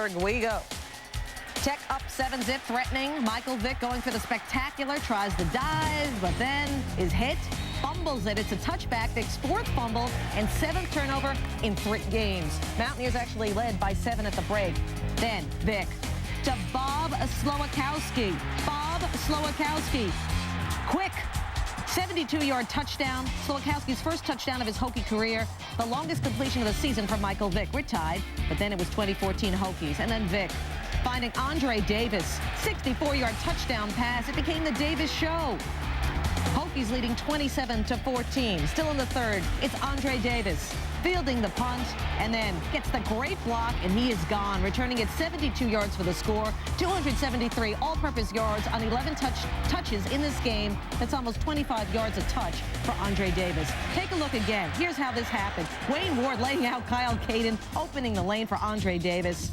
third we go. Tech up 7-zip, threatening. Michael Vick going for the spectacular, tries the dive, but then is hit, fumbles it. It's a touchback. Vick's fourth fumble and seventh turnover in 3 games. Mountaineers actually led by 7 at the break. Then Vick to Bob Slowakowski. Bob Slowakowski, quick 72-yard touchdown. Slowakowski's first touchdown of his Hokie career. The longest completion of the season for Michael Vick. We're tied, but then it was 2014 Hokies. And then Vick finding Andre Davis. 64-yard touchdown pass. It became the Davis show. Hokies leading 27-14. Still in the third, it's Andre Davis fielding the punt and then gets the great block, and he is gone, returning it 72 yards for the score. 273 all-purpose yards on 11 touches in this game. That's almost 25 yards a touch for Andre Davis. Take a look again. Here's how this happened. Wayne Ward laying out Kyle Caden, opening the lane for Andre Davis.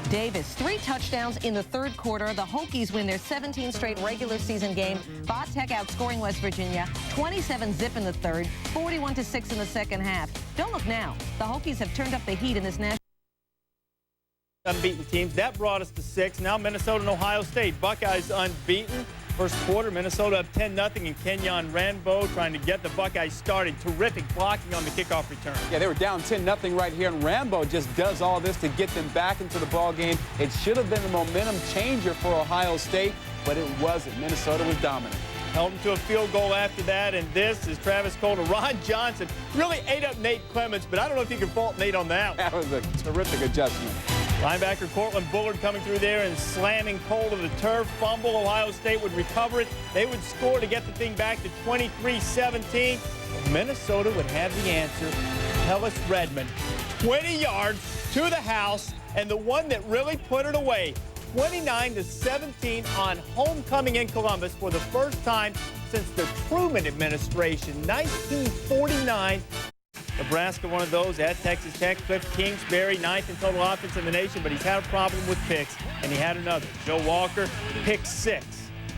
Davis, 3 touchdowns in the third quarter. The Hokies win their 17th straight regular season game. Tech outscoring West Virginia, 27-zip in the third, 41-6 in the second half. Don't look now. The Hokies have turned up the heat in this national. Unbeaten teams. That brought us to 6. Now Minnesota and Ohio State. Buckeyes unbeaten. First quarter, Minnesota up 10-0, and Kenyon Rambo trying to get the Buckeyes started. Terrific blocking on the kickoff return. Yeah, they were down 10-0 right here, and Rambo just does all this to get them back into the ball game. It should have been a momentum changer for Ohio State, but it wasn't. Minnesota was dominant. Held him to a field goal after that, and this is Travis Cole to Ron Johnson. Really ate up Nate Clements, but I don't know if you can fault Nate on that. That was a terrific adjustment. Linebacker Cortland Bullard coming through there and slamming Cole to the turf. Fumble. Ohio State would recover it. They would score to get the thing back to 23-17. Minnesota would have the answer. Hellis Redmond, 20 yards to the house, and the one that really put it away. 29-17 on homecoming in Columbus for the first time since the Truman administration, 1949. Nebraska, one of those at Texas Tech. Cliff Kingsbury, 9th in total offense in the nation, but he's had a problem with picks, and he had another. Joe Walker, pick 6.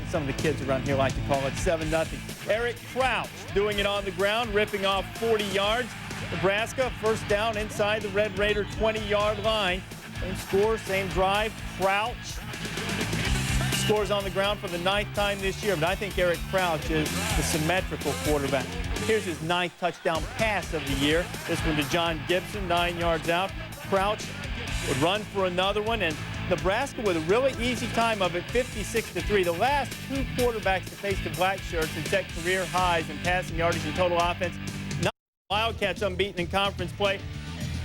And some of the kids around here like to call it 7-0. Eric Crouch doing it on the ground, ripping off 40 yards. Nebraska, first down inside the Red Raider 20-yard line. Same score, same drive. Crouch scores on the ground for the 9th time this year, but I think Eric Crouch is the symmetrical quarterback. Here's his 9th touchdown pass of the year. This one to John Gibson, 9 yards out. Crouch would run for another one, and Nebraska with a really easy time of it, 56-3. The last 2 quarterbacks to face the black shirts and set career highs in passing yardage and total offense. Not Wildcats unbeaten in conference play.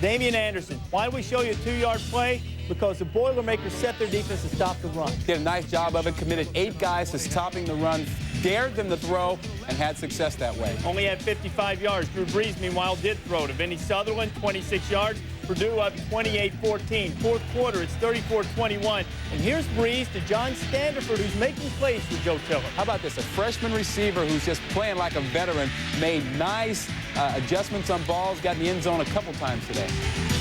Damian Anderson, why do we show you a 2-yard play? Because the Boilermakers set their defense to stop the run. Did a nice job of it, committed 8 guys to stopping the run, dared them to throw, and had success that way. Only had 55 yards. Drew Brees, meanwhile, did throw to Vinny Sutherland, 26 yards. Purdue up 28-14. Fourth quarter, it's 34-21. And here's Brees to John Standiford, who's making plays for Joe Tiller. How about this? A freshman receiver who's just playing like a veteran, made nice adjustments on balls, got in the end zone a couple times today.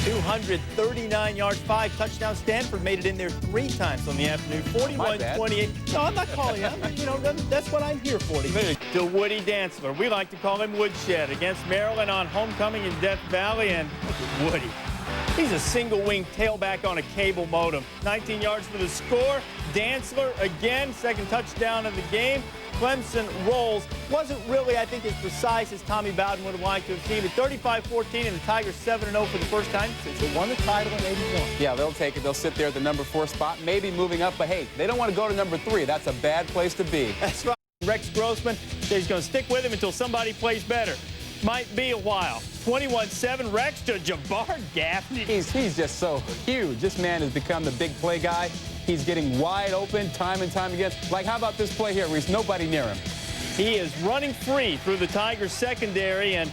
239 yards, 5 touchdowns. Stanford made it in there 3 times on the afternoon. 41-28. No, I'm not calling him. You know, that's what I'm here for. To Woody Dantzler. We like to call him Woodshed against Maryland on homecoming in Death Valley. And look at Woody. He's a single-wing tailback on a cable modem. 19 yards for the score. Dantzler again, 2nd touchdown of the game. Clemson rolls. Wasn't really, I think, as precise as Tommy Bowden would have liked to have seen it. 35-14, and the Tigers 7-0 for the first time since they won the title in '81. Yeah, they'll take it. They'll sit there at the number 4 spot, maybe moving up. But, hey, they don't want to go to number 3. That's a bad place to be. That's right. Rex Grossman says he's going to stick with him until somebody plays better. Might be a while. 21-7, Rex to Jabbar Gaffney. He's just so huge. This man has become the big play guy. He's getting wide open time and time again. Like, how about this play here, Reese? Nobody near him. He is running free through the Tigers secondary, and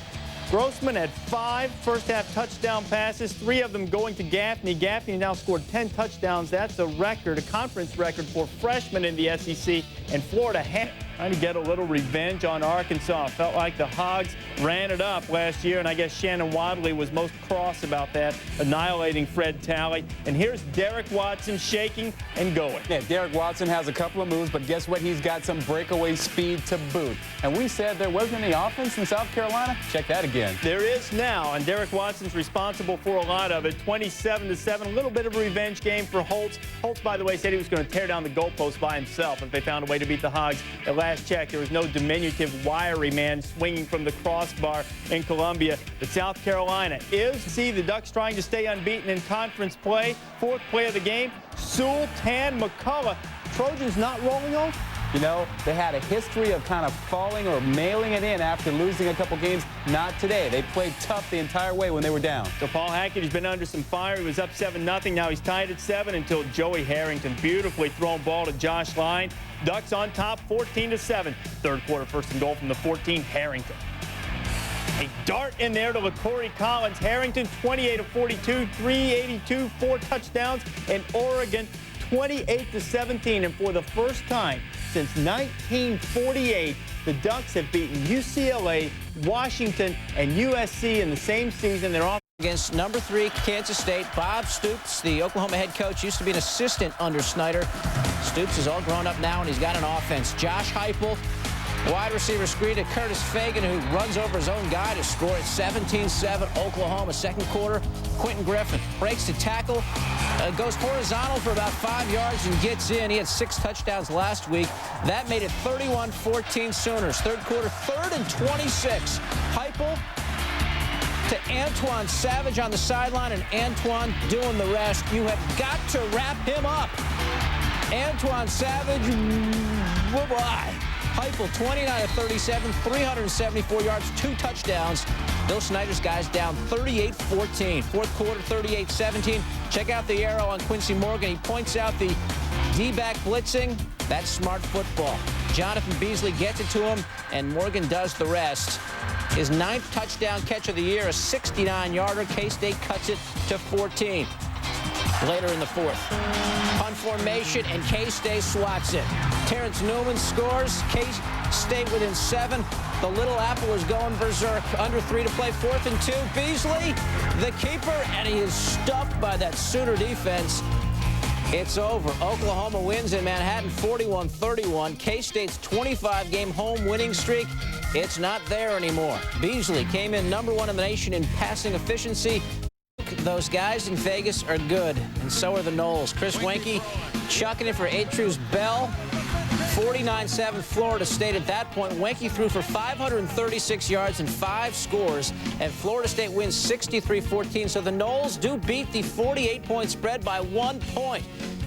Grossman had 5 first-half touchdown passes, 3 of them going to Gaffney. Gaffney now scored 10 touchdowns. That's a record, a conference record for freshmen in the SEC, and Florida had trying to get a little revenge on Arkansas. Felt like the Hogs ran it up last year, and I guess Shannon Wadley was most cross about that, annihilating Fred Talley. And here's Derek Watson shaking and going. Yeah, Derek Watson has a couple of moves, but guess what? He's got some breakaway speed to boot. And we said there wasn't any offense in South Carolina. Check that again. There is now, and Derek Watson's responsible for a lot of it. 27-7, a little bit of a revenge game for Holtz. Holtz, by the way, said he was going to tear down the goalpost by himself if they found a way to beat the Hogs. At last check, there was no diminutive, wiry man swinging from the crossbar in Columbia. But South Carolina is, see the Ducks trying to stay unbeaten in conference play. Fourth play of the game, Sewell, Tan, McCullough. Trojans not rolling off? You know, they had a history of kind of falling or mailing it in after losing a couple games. Not today. They played tough the entire way when they were down. So Paul Hackett has been under some fire. He was up 7-0. Now he's tied at 7 until Joey Harrington. Beautifully thrown ball to Josh Line. Ducks on top, 14-7. Third quarter, first and goal from the 14, Harrington. A dart in there to LaCorey Collins. Harrington, 28-42, 382, 4 touchdowns. And Oregon, 28-17. And for the first time since 1948, the Ducks have beaten UCLA, Washington, and USC in the same season. They're off against number 3 Kansas State. Bob Stoops, the Oklahoma head coach, used to be an assistant under Snyder. Stoops is all grown up now, and he's got an offense. Josh Heupel, wide receiver screen to Curtis Fagan, who runs over his own guy to score at 17-7 Oklahoma. Second quarter, Quentin Griffin breaks to tackle, goes horizontal for about 5 yards and gets in. He had 6 touchdowns last week. That made it 31-14 Sooners. Third quarter, 3rd and 26. Heupel to Antoine Savage on the sideline, and Antoine doing the rest. You have got to wrap him up. Antoine Savage, bye-bye. Heupel, 29-37, 374 yards, 2 touchdowns. Bill Snyder's guys down 38-14. Fourth quarter, 38-17. Check out the arrow on Quincy Morgan. He points out the D-back blitzing. That's smart football. Jonathan Beasley gets it to him, and Morgan does the rest. His 9th touchdown catch of the year, a 69-yarder. K-State cuts it to 14. Later in the fourth, punt formation, and K-State swats it. Terrence Newman scores. K-State within 7. The Little Apple is going berserk. Under 3 to play. 4th and 2. Beasley, the keeper, and he is stuffed by that Sooner defense. It's over. Oklahoma wins in Manhattan 41-31. K-State's 25-game home winning streak, it's not there anymore. Beasley came in number 1 in the nation in passing efficiency. Those guys in Vegas are good, and so are the Noles. Chris Wenke chucking it for Atruz Bell. 49-7 Florida State at that point. Wenke threw for 536 yards and 5 scores, and Florida State wins 63-14. So the Noles do beat the 48-point spread by 1 point.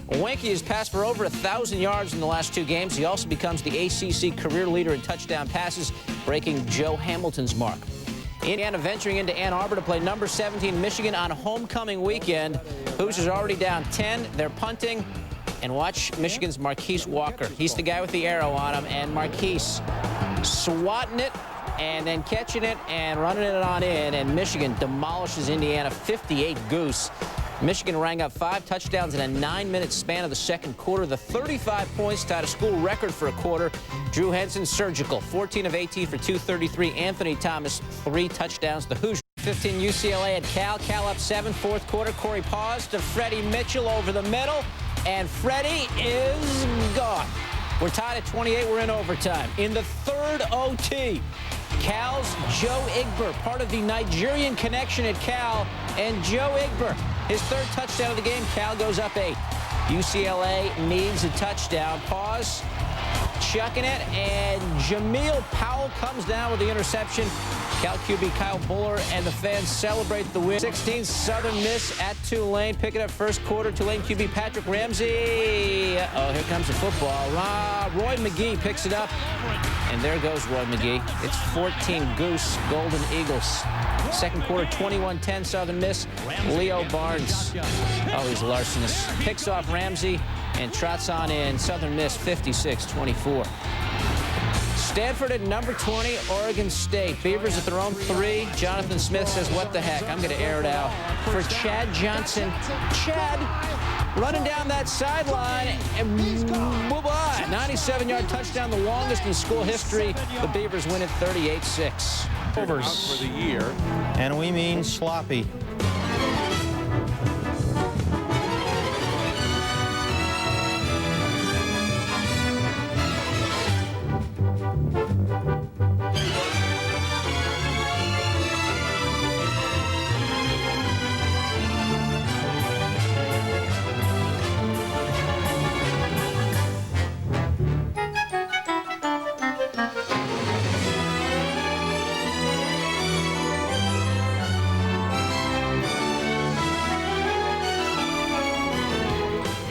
Wenke has passed for over 1,000 yards in the last 2 games. He also becomes the ACC career leader in touchdown passes, breaking Joe Hamilton's mark. Indiana venturing into Ann Arbor to play number 17 Michigan on homecoming weekend. Hoosiers already down 10. They're punting. And watch Michigan's Marquise Walker. He's the guy with the arrow on him. And Marquise swatting it and then catching it and running it on in. And Michigan demolishes Indiana 58-goose. Michigan rang up 5 touchdowns in a 9-minute span of the second quarter. The 35 points tied a school record for a quarter. Drew Henson, surgical, 14 of 18 for 233. Anthony Thomas, 3 touchdowns. The Hoosiers 15 UCLA at Cal. Cal up 7, fourth quarter. Corey Paws to Freddie Mitchell over the middle. And Freddie is gone. We're tied at 28. We're in overtime. In the third OT, Cal's Joe Igber, part of the Nigerian connection at Cal. And Joe Igber, his 3rd touchdown of the game. Cal goes up 8. UCLA needs a touchdown. Pause, chucking it, and Jameel Powell comes down with the interception. Cal QB Kyle Buller and the fans celebrate the win. 16 Southern Miss at Tulane. Pick it up first quarter. Tulane QB Patrick Ramsey. Oh, here comes the football. Roy McGee picks it up. And there goes Roy McGee. It's 14-goose Golden Eagles. Second quarter, 21-10 Southern Miss. Leo Barnes. Oh, he's larcenous. Picks off Ramsey and trots on in. Southern Miss 56-24. Stanford at number 20, Oregon State. Beavers at their own 3. Jonathan Smith says, what the heck? I'm going to air it out for Chad Johnson. Chad, running down that sideline. And 97-yard touchdown, the longest in school history. The Beavers win it 38-6. Overs for the year. And we mean sloppy.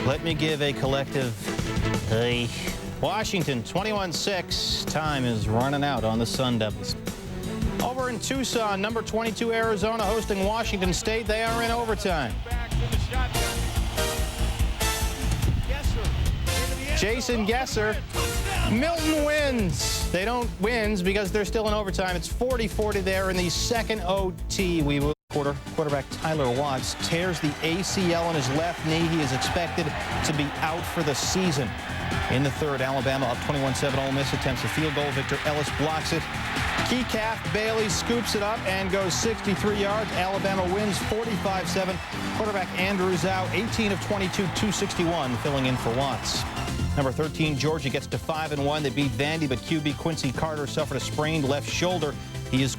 Let me give a collective Washington 21-6. Time is running out on the Sun Devils. Over in Tucson, number 22 Arizona hosting Washington State. They are in overtime. Jason Gesser. Milton wins. They don't wins because they're still in overtime. It's 40-40 there in the second OT. We will. Quarterback Tyler Watts tears the ACL in his left knee. He is expected to be out for the season. In the third, Alabama up 21-7. Ole Miss attempts a field goal. Victor Ellis blocks it. Key calf Bailey scoops it up and goes 63 yards. Alabama wins 45-7. Quarterback Andrew Zhao, 18 of 22, 261, filling in for Watts. Number 13, Georgia gets to 5-1. They beat Vandy, but QB Quincy Carter suffered a sprained left shoulder. He is